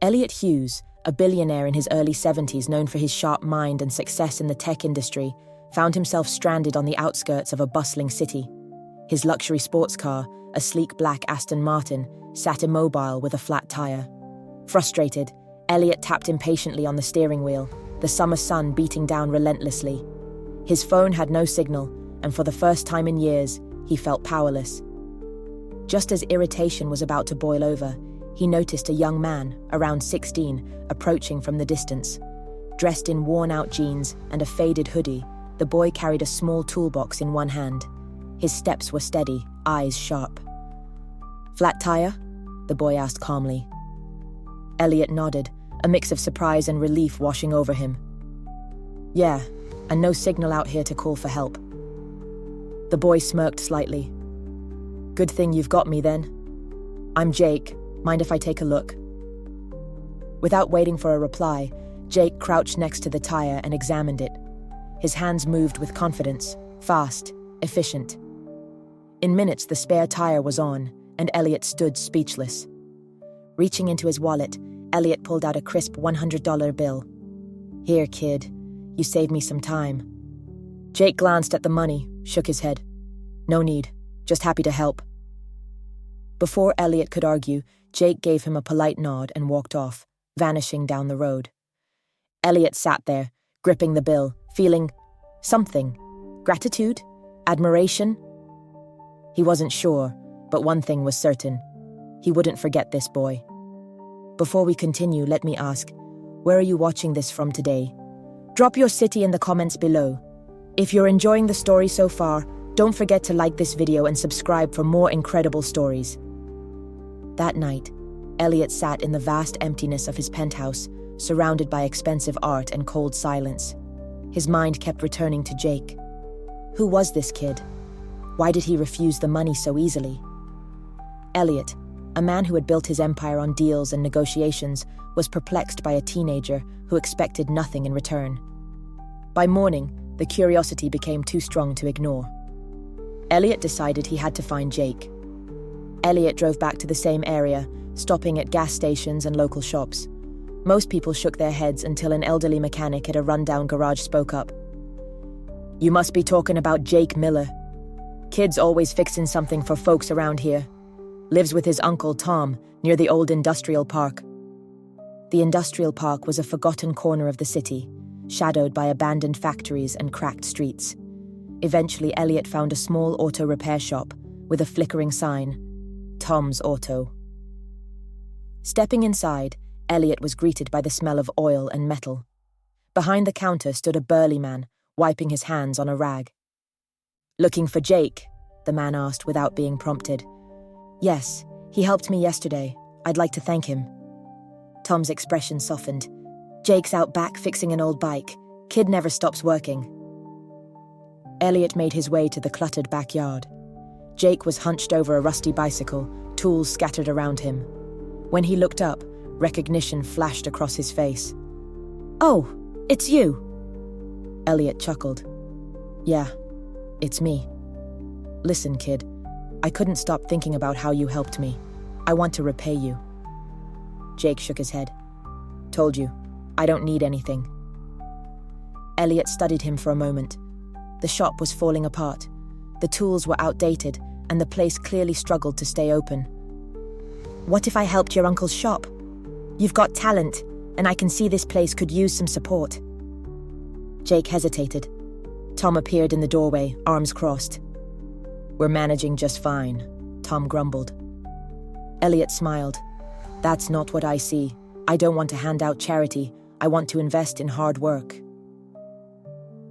Elliot Hughes, a billionaire in his early 70s known for his sharp mind and success in the tech industry, found himself stranded on the outskirts of a bustling city. His luxury sports car, a sleek black Aston Martin, sat immobile with a flat tire. Frustrated, Elliot tapped impatiently on the steering wheel, the summer sun beating down relentlessly. His phone had no signal, and for the first time in years, he felt powerless. Just as irritation was about to boil over, he noticed a young man, around 16, approaching from the distance. Dressed in worn-out jeans and a faded hoodie, the boy carried a small toolbox in one hand. His steps were steady, eyes sharp. "Flat tire?" the boy asked calmly. Elliot nodded, a mix of surprise and relief washing over him. "Yeah, and no signal out here to call for help." The boy smirked slightly. "Good thing you've got me then. I'm Jake. Mind if I take a look?" Without waiting for a reply, Jake crouched next to the tire and examined it. His hands moved with confidence, fast, efficient. In minutes, the spare tire was on, and Elliot stood speechless. Reaching into his wallet, Elliot pulled out a crisp $100 bill. "Here, kid. You saved me some time." Jake glanced at the money, shook his head. "No need. Just happy to help." Before Elliot could argue, Jake gave him a polite nod and walked off, vanishing down the road. Elliot sat there, gripping the bill, feeling something. Gratitude? Admiration? He wasn't sure, but one thing was certain. He wouldn't forget this boy. Before we continue, let me ask, where are you watching this from today? Drop your city in the comments below. If you're enjoying the story so far, don't forget to like this video and subscribe for more incredible stories. That night, Elliot sat in the vast emptiness of his penthouse, surrounded by expensive art and cold silence. His mind kept returning to Jake. Who was this kid? Why did he refuse the money so easily? Elliot, a man who had built his empire on deals and negotiations, was perplexed by a teenager who expected nothing in return. By morning, the curiosity became too strong to ignore. Elliot decided he had to find Jake. Elliot drove back to the same area, stopping at gas stations and local shops. Most people shook their heads until an elderly mechanic at a rundown garage spoke up. "You must be talking about Jake Miller. Kid's always fixing something for folks around here. Lives with his uncle Tom, near the old industrial park." The industrial park was a forgotten corner of the city, shadowed by abandoned factories and cracked streets. Eventually, Elliot found a small auto repair shop with a flickering sign, Tom's Auto. Stepping inside, Elliot was greeted by the smell of oil and metal. Behind the counter stood a burly man, wiping his hands on a rag. "Looking for Jake?" the man asked without being prompted. "Yes, he helped me yesterday. I'd like to thank him." Tom's expression softened. "Jake's out back fixing an old bike. Kid never stops working." Elliot made his way to the cluttered backyard. Jake was hunched over a rusty bicycle, tools scattered around him. When he looked up, recognition flashed across his face. "Oh, it's you." Elliot chuckled. "Yeah, it's me. Listen, kid, I couldn't stop thinking about how you helped me. I want to repay you." Jake shook his head. "Told you, I don't need anything." Elliot studied him for a moment. The shop was falling apart. The tools were outdated, and the place clearly struggled to stay open. "What if I helped your uncle's shop? You've got talent, and I can see this place could use some support." Jake hesitated. Tom appeared in the doorway, arms crossed. "We're managing just fine," Tom grumbled. Elliot smiled. "That's not what I see. I don't want to hand out charity. I want to invest in hard work."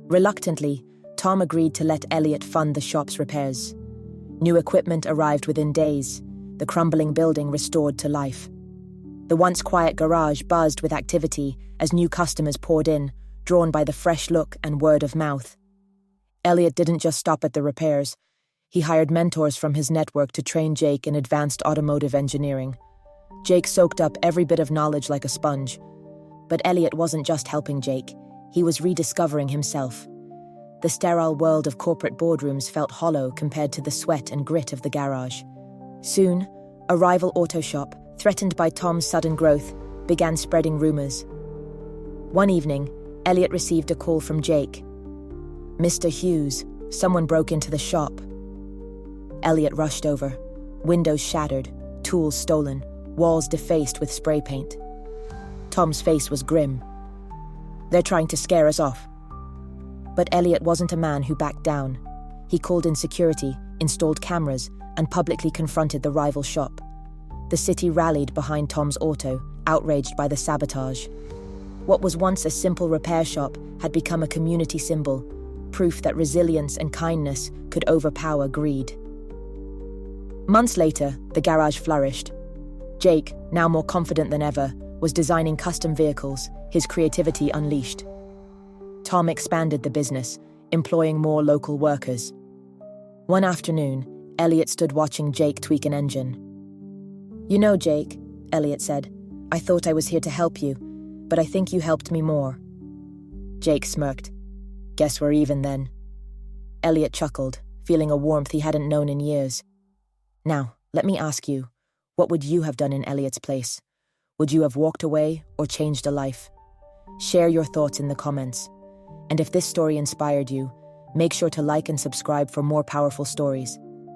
Reluctantly, Tom agreed to let Elliot fund the shop's repairs. New equipment arrived within days, the crumbling building restored to life. The once quiet garage buzzed with activity as new customers poured in, drawn by the fresh look and word of mouth. Elliot didn't just stop at the repairs. He hired mentors from his network to train Jake in advanced automotive engineering. Jake soaked up every bit of knowledge like a sponge. But Elliot wasn't just helping Jake. He was rediscovering himself. The sterile world of corporate boardrooms felt hollow compared to the sweat and grit of the garage. Soon, a rival auto shop, threatened by Tom's sudden growth, began spreading rumors. One evening, Elliot received a call from Jake. "Mr. Hughes, someone broke into the shop." Elliot rushed over. Windows shattered, tools stolen, walls defaced with spray paint. Tom's face was grim. "They're trying to scare us off." But Elliot wasn't a man who backed down. He called in security, installed cameras, and publicly confronted the rival shop. The city rallied behind Tom's auto, outraged by the sabotage. What was once a simple repair shop had become a community symbol, proof that resilience and kindness could overpower greed. Months later, the garage flourished. Jake, now more confident than ever, was designing custom vehicles, his creativity unleashed. Tom expanded the business, employing more local workers. One afternoon, Elliot stood watching Jake tweak an engine. "You know, Jake," Elliot said, "I thought I was here to help you, but I think you helped me more." Jake smirked. "Guess we're even then." Elliot chuckled, feeling a warmth he hadn't known in years. "Now, let me ask you, what would you have done in Elliot's place? Would you have walked away or changed a life? Share your thoughts in the comments. And if this story inspired you, make sure to like and subscribe for more powerful stories.